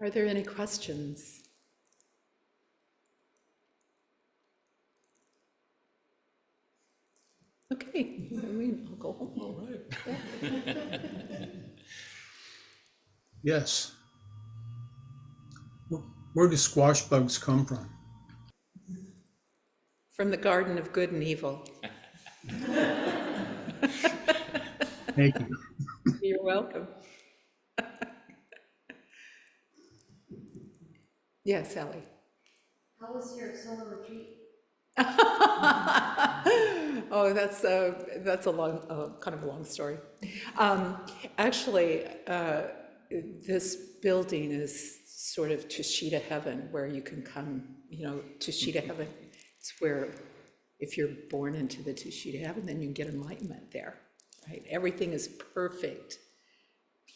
Are there any questions? Okay, I'll go home. All right. Yes. Where do squash bugs come from? From the Garden of Good and Evil. Thank you. You're welcome. Yes, Sally. How was your summer retreat? Oh, that's a long, kind of a long story. Actually, this building is sort of Tushita heaven, where you can come, Tushita heaven. It's where, if you're born into the Tushita heaven, then you can get enlightenment there, right? Everything is perfect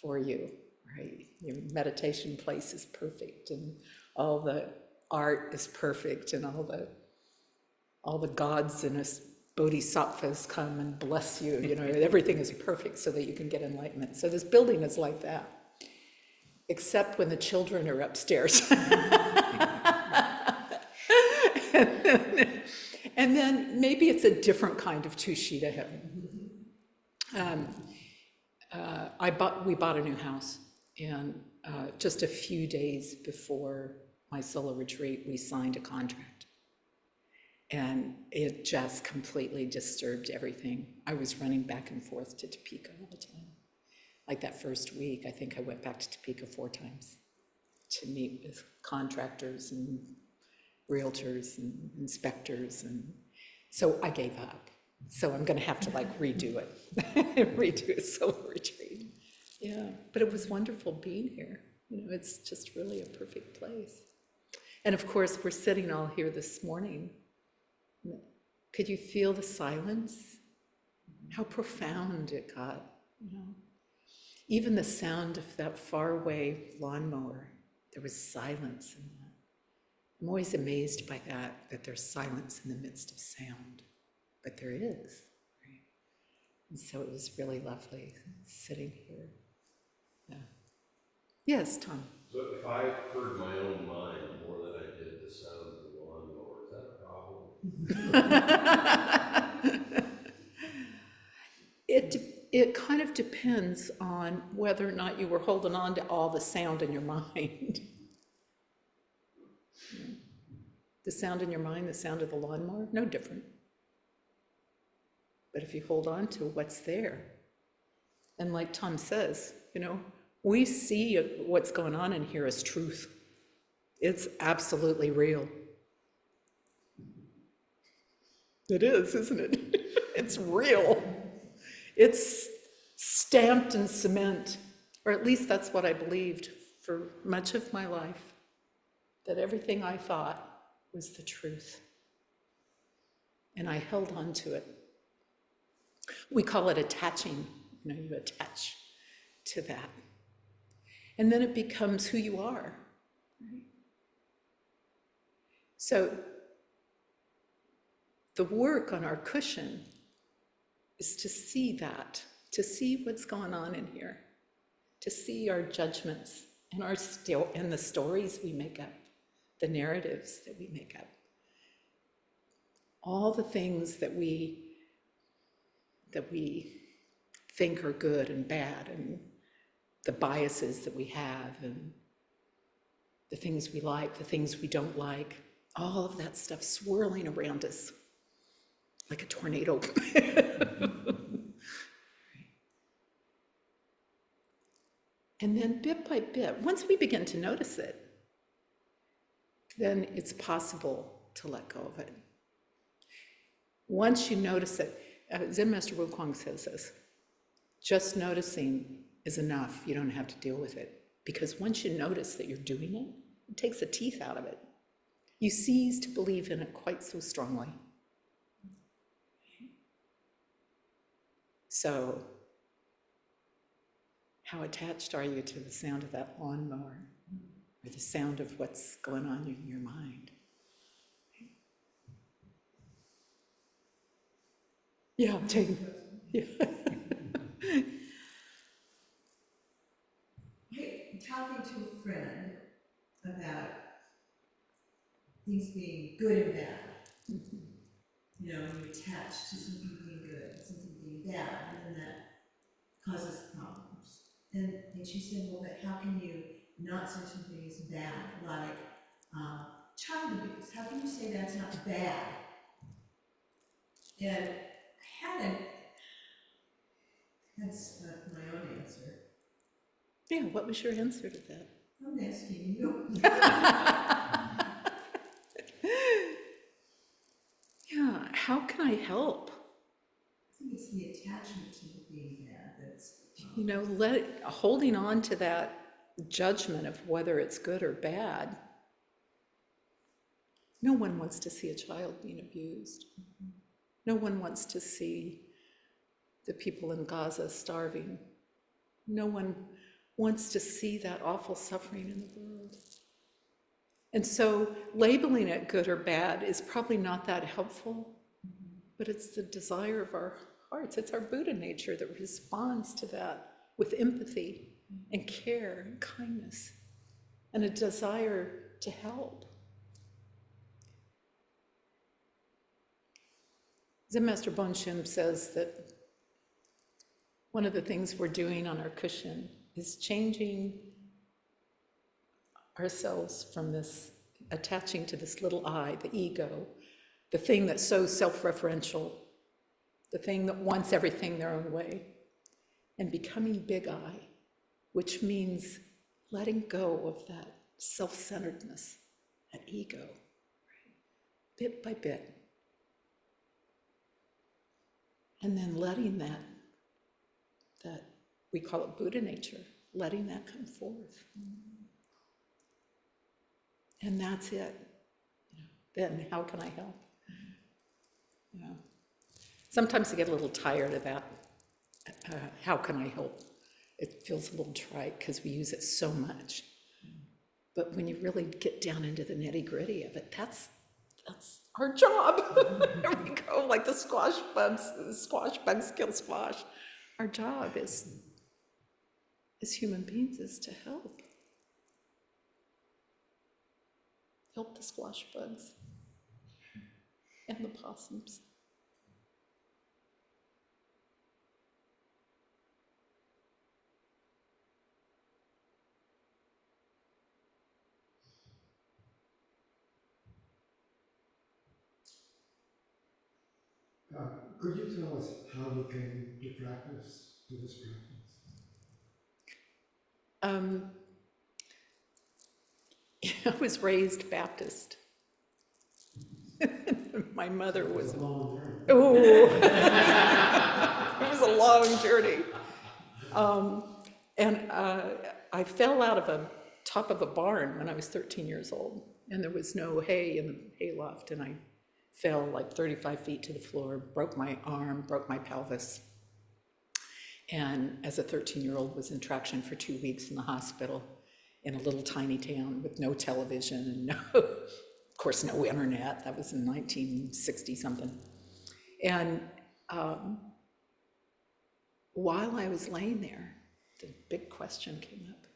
for you, right? Your meditation place is perfect, and all the art is perfect, and all the gods and bodhisattvas come and bless you, everything is perfect so that you can get enlightenment. So this building is like that, except when the children are upstairs. And then maybe it's a different kind of Tushita heaven. We bought a new house, and just a few days before my solo retreat, we signed a contract. And it just completely disturbed everything. I was running back and forth to Topeka all the time. Like that first week, I think I went back to Topeka 4 times to meet with contractors and realtors and inspectors. And so I gave up. So I'm gonna have to redo it, redo a solo retreat. Yeah, but it was wonderful being here. It's just really a perfect place. And of course, we're sitting all here this morning. Could you feel the silence? How profound it got, Even the sound of that faraway lawnmower, there was silence in that. I'm always amazed by that there's silence in the midst of sound, but there is, right? And so it was really lovely sitting here. Yeah. Yes, Tom. So if I heard my own mind more than I did the sound of the lawnmower, is that a problem? It kind of depends on whether or not you were holding on to all the sound in your mind. The sound in your mind, the sound of the lawnmower, no different. But if you hold on to what's there, and like Tom says, we see what's going on in here as truth. It's absolutely real. It is, isn't it? It's real. It's stamped in cement, or at least that's what I believed for much of my life, that everything I thought was the truth. And I held on to it. We call it attaching. You attach to that. And then it becomes who you are. Right? So the work on our cushion is to see that, to see what's going on in here, to see our judgments and and the stories we make up, the narratives that we make up, all the things that we think are good and bad, and the biases that we have, and the things we like, the things we don't like, all of that stuff swirling around us like a tornado. And then bit by bit, once we begin to notice it, then it's possible to let go of it. Once you notice it, Zen Master Wu Kuang says this, just noticing is enough. You don't have to deal with it. Because once you notice that you're doing it, it takes the teeth out of it. You cease to believe in it quite so strongly. So, how attached are you to the sound of that lawnmower, or the sound of what's going on in your mind? Yeah, Jane. Yeah. Hey, talking to a friend things being good and bad. You know, you attach to something being good, something being bad, and then that causes problems. And she said, well, but how can you not say something is bad, like child abuse? How can you say that's not bad? And I hadn't, that's my own answer. Yeah, what was your answer to that? I'm asking you. Yeah, how can I help? I think it's the attachment to it being bad that's the You problem. know, holding on to that judgment of whether it's good or bad. No one wants to see a child being abused. No one wants to see the people in Gaza starving. No one wants to see that awful suffering in the world. And so labeling it good or bad is probably not that helpful, but it's the desire of our hearts. It's our Buddha nature that responds to that with empathy and care and kindness and a desire to help. Zen Master Bonshim says that one of the things we're doing on our cushion is changing ourselves from this, attaching to this little I, the ego, the thing that's so self-referential, the thing that wants everything their own way, and becoming big I, which means letting go of that self-centeredness, that ego, right? Bit by bit. And then letting that we call it Buddha nature, letting that come forth. And that's it. You know, then how can I help? You know, sometimes I get a little tired of that. How can I help? It feels a little trite because we use it so much. But when you really get down into the nitty-gritty of it, that's our job. There we go, like the squash bugs kill squash. Our job as human beings is to help. Help the squash bugs and the possums. Could you tell us how you came to practice, to this practice? I was raised Baptist. My mother was. It's a long journey. Oh, it was a long journey. And I fell out of the top of a barn when I was 13 years old, and there was no hay in the hayloft, and I fell like 35 feet to the floor, broke my arm, broke my pelvis, and as a 13-year-old was in traction for 2 weeks in the hospital in a little tiny town with no television and no, of course, no internet. That was in 1960 something. And while I was laying there, the big question came up: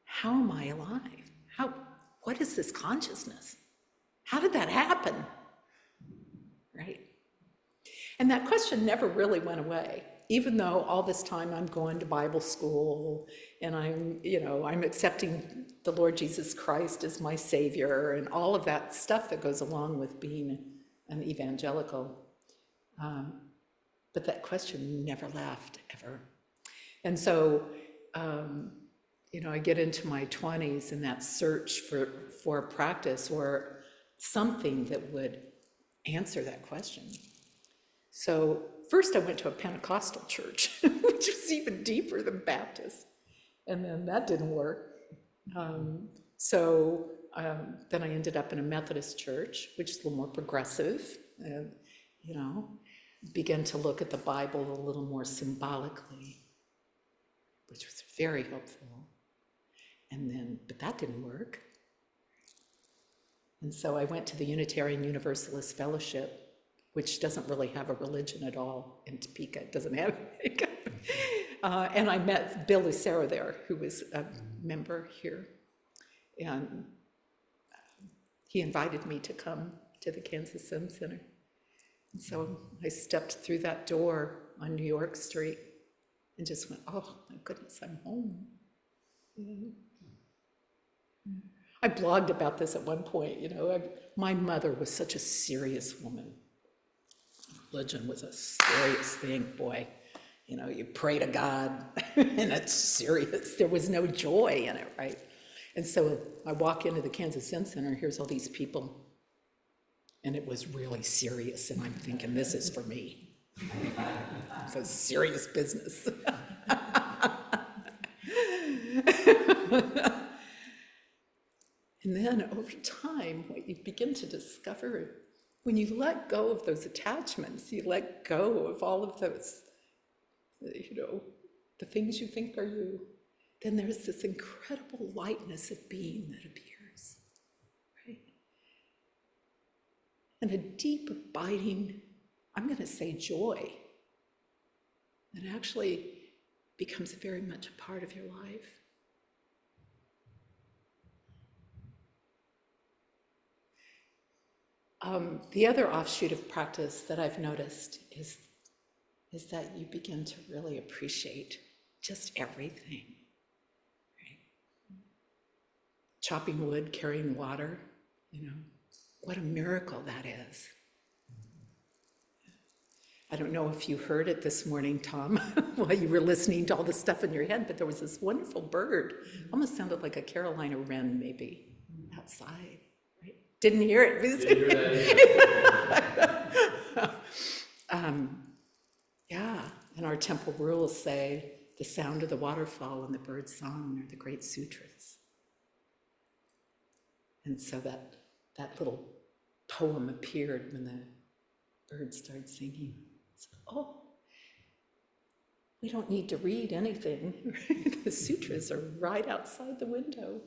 how am I alive? What is this consciousness? How did that happen? Right? And that question never really went away, even though all this time I'm going to Bible school and I'm accepting the Lord Jesus Christ as my Savior and all of that stuff that goes along with being an evangelical. But that question never left, ever. And so, I get into my 20s in that search for a practice or something that would answer that question. So first I went to a Pentecostal church, which was even deeper than Baptist, and then that didn't work. So then I ended up in a Methodist church, which is a little more progressive, and began to look at the Bible a little more symbolically, which was very helpful. But that didn't work. And so I went to the Unitarian Universalist Fellowship, which doesn't really have a religion at all in Topeka. It doesn't have and I met Bill Lucero there, who was a member here. And he invited me to come to the Kansas Zen Center. And so I stepped through that door on New York Street and just went, oh my goodness, I'm home. I blogged about this at one point, my mother was such a serious woman. Religion was a serious thing, boy. You pray to God and it's serious. There was no joy in it, right? And so I walk into the Kansas Zen Center, here's all these people, and it was really serious, and I'm thinking, this is for me. It's a serious business. And then over time, what you begin to discover, when you let go of those attachments, you let go of all of those, the things you think are you, then there's this incredible lightness of being that appears, right? And a deep, abiding, I'm going to say joy, that actually becomes very much a part of your life. The other offshoot of practice that I've noticed is that you begin to really appreciate just everything. Right? Chopping wood, carrying water, what a miracle that is. I don't know if you heard it this morning, Tom, while you were listening to all the stuff in your head, but there was this wonderful bird, almost sounded like a Carolina wren maybe, outside. Didn't hear it. Yeah, and our temple rules say the sound of the waterfall and the bird's song are the great sutras. And so that little poem appeared when the bird started singing. So, we don't need to read anything. The sutras are right outside the window.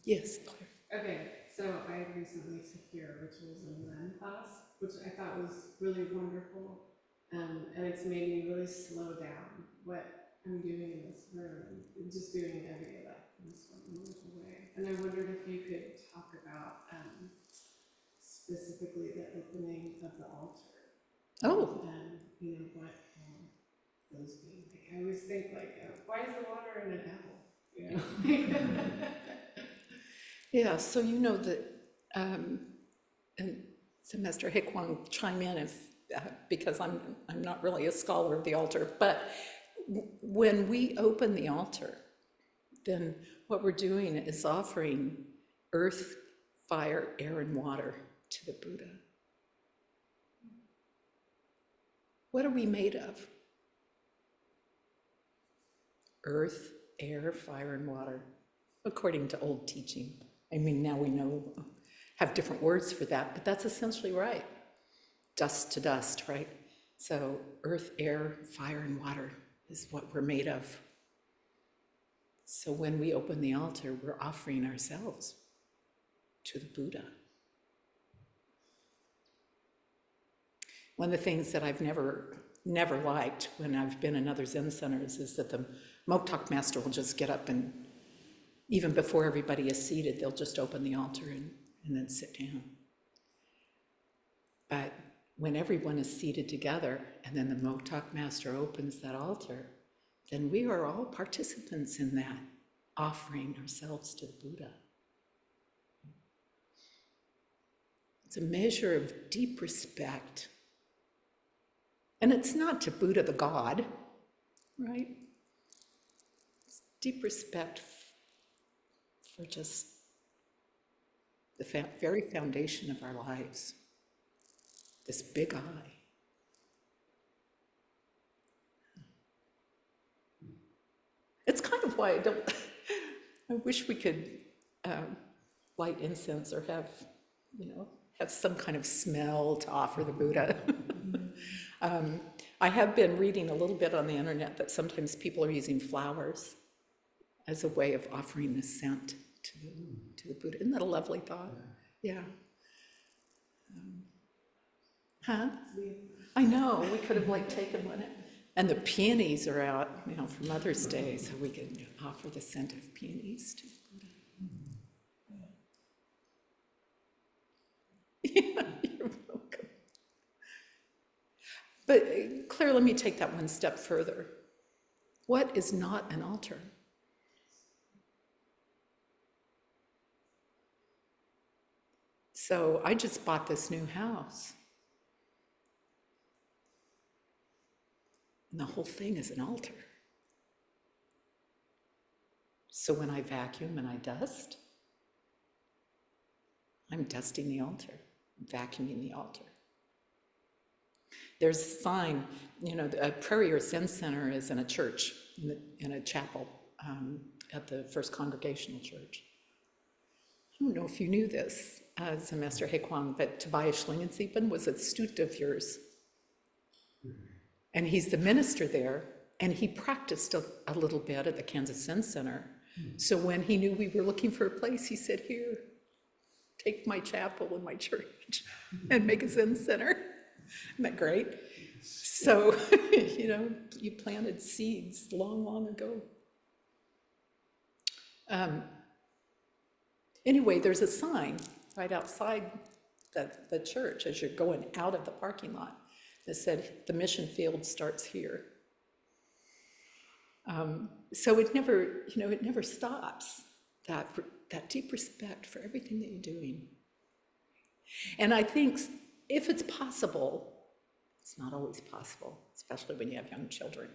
Yes, Claire. Okay, so I recently took your Rituals in Zen class, which I thought was really wonderful, and it's made me really slow down what I'm doing in this room, and just doing everyday life in this wonderful way. And I wondered if you could talk about specifically the opening of the altar. Oh. And what those mean. Like, I always think why is the water in an apple? Yeah, so that, and Semester Hikwang chime in if, because I'm not really a scholar of the altar, but when we open the altar, then what we're doing is offering earth, fire, air, and water to the Buddha. What are we made of? Earth, air, fire, and water, according to old teaching. I mean, now we have different words for that, but that's essentially right. Dust to dust, right? So earth, air, fire, and water is what we're made of. So when we open the altar, we're offering ourselves to the Buddha. One of the things that I've never liked when I've been in other Zen centers is that the Moktak master will just get up and even before everybody is seated, they'll just open the altar and then sit down. But when everyone is seated together and then the Moktak master opens that altar, then we are all participants in that, offering ourselves to the Buddha. It's a measure of deep respect. And it's not to Buddha the God, right? It's deep respect for just the very foundation of our lives, this big I. It's kind of why I wish we could light incense or have some kind of smell to offer the Buddha. I have been reading a little bit on the internet that sometimes people are using flowers as a way of offering the scent to the Buddha. Isn't that a lovely thought? Yeah. Huh? I know, we could have like taken one. And the peonies are out, for Mother's Day, so we could offer the scent of peonies too. Yeah, you're welcome. But Claire, let me take that one step further. What is not an altar? So I just bought this new house. And the whole thing is an altar. So when I vacuum and I dust, I'm dusting the altar, vacuuming the altar. There's a sign, the Prairie or Zen Center is in a church, in a chapel at the First Congregational Church. I don't know if you knew this, Semester Hequan, but Tobias Schlingensieben was a student of yours. And he's the minister there, and he practiced a little bit at the Kansas Zen Center. So when he knew we were looking for a place, he said, here, take my chapel and my church and make a Zen Center. Isn't that great? So, you planted seeds long, long ago. Anyway, there's a sign right outside the church as you're going out of the parking lot that said, the mission field starts here. So it never stops, that deep respect for everything that you're doing. And I think if it's possible, it's not always possible, especially when you have young children,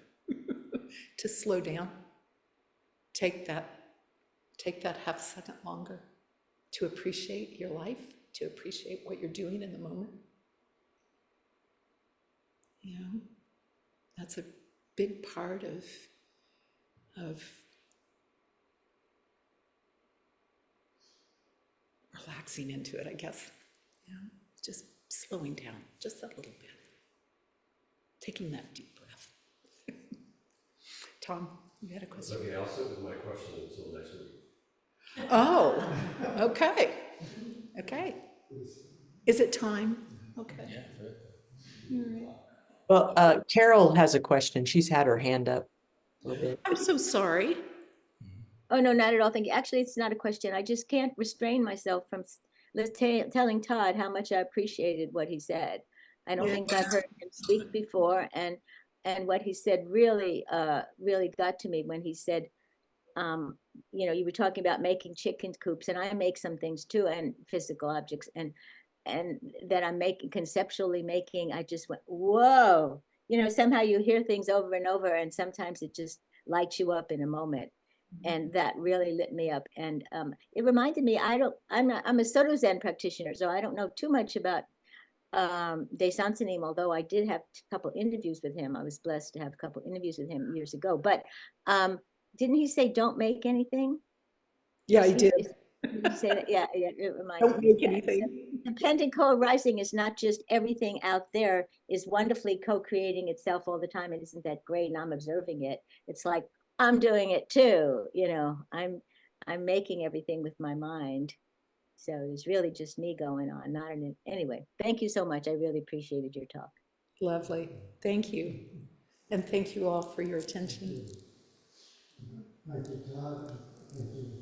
to slow down, take that half second longer to appreciate your life, to appreciate what you're doing in the moment. That's a big part of relaxing into it, I guess. Just slowing down just a little bit. Taking that deep breath. Tom, you had a question? Okay, I'll sit with my question until next week. Oh, okay. Okay. Is it time? Okay. All right. Well, Carol has a question. She's had her hand up a little bit. I'm so sorry. Oh, no, not at all. Thank you. Actually, it's not a question. I just can't restrain myself from telling Todd how much I appreciated what he said. I don't think I've heard him speak before, and what he said really got to me when he said, you were talking about making chicken coops, and I make some things too, and physical objects, and that I'm conceptually making. I just went, whoa! Somehow you hear things over and over, and sometimes it just lights you up in a moment. And that really lit me up. And it reminded me, I'm a Soto Zen practitioner, so I don't know too much about Daishan Sanim, although I did have a couple interviews with him. I was blessed to have a couple interviews with him years ago. But didn't he say, don't make anything? Yeah, I did. Did he say that? Yeah, it reminded Don't me. make anything. The Pendant Co-Rising is not just everything out there is wonderfully co-creating itself all the time. And isn't that great? And I'm observing it. It's like, I'm doing it too, I'm making everything with my mind. So it's really just me going on, anyway, thank you so much. I really appreciated your talk. Lovely. Thank you. And thank you all for your attention. Thank you, Todd. Thank you,